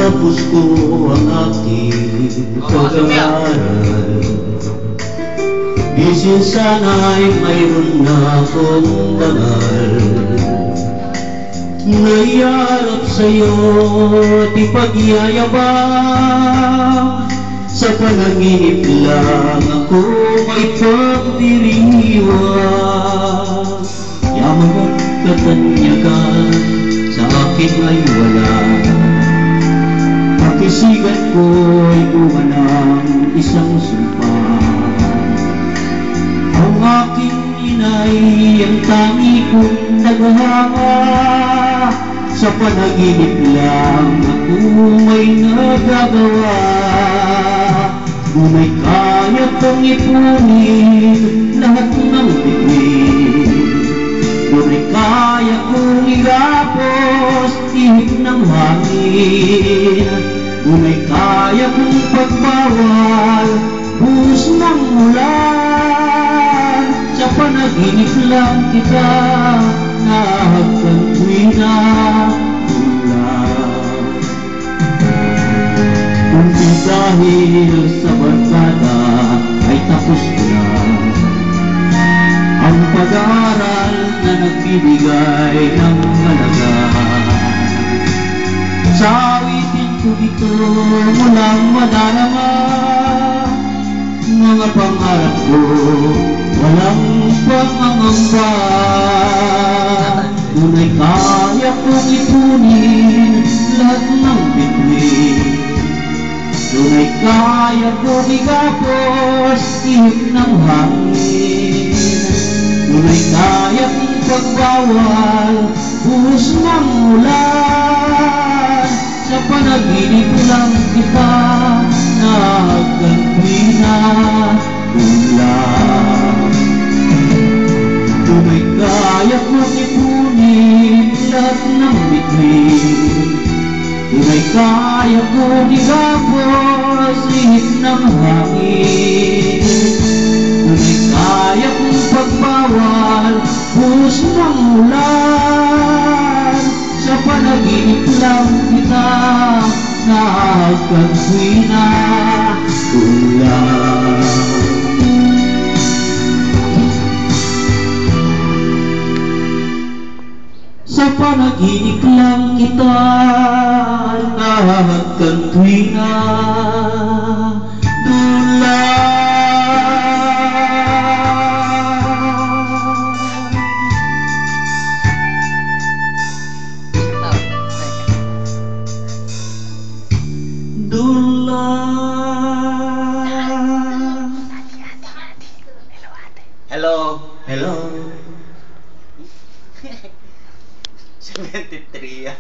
Natapos ko ang aking pag-aaral. Di sana'y mayroon na akong dangal. Naiarap sa'yo at ipagyayabang. Sa panaginip lang ako may pagdiriwang. Yaman at katanyagan sa akin ay wala. Pakisigan ko'y bunga ng isang sumpa. Ang aking inay ang tangi kong naghanga. Sa panaginip lang ako may nagagawa. Ngunit kaya kong ipunin lahat ng bituin. Ngunit kaya kong igapos ihip ng hangin. Ngunit kaya kong pagbawal buhos ng ulan. Sa panaginip lang kita hanggang tuwina ulan. Kung di dahil sa barkada ay tapos na ang pag-aaral na nagbibigay ng halaga. Sa awitin ko dito mulang madarama mga pangarap ko walang pangangamba. Ngunit kaya kong ipunin lahat ng bituin. Ngunit kaya kong igapos ihip ng hangin. Ngunit kaya kong pagbawal buhos ng ulan. Sa panaginip lang kita nagkantuina ulan. Ngunit kaya kong ipunin lahat ng bituin. Ngunit kaya kong igapos ihip ng hangin. Ngunit kaya kong pagbawal buhos ng ulan. Sa panaginip lang kita nagkantuina ulan. Sa panaginip lang kita nagkantuina ulan. Hello. Hello. 73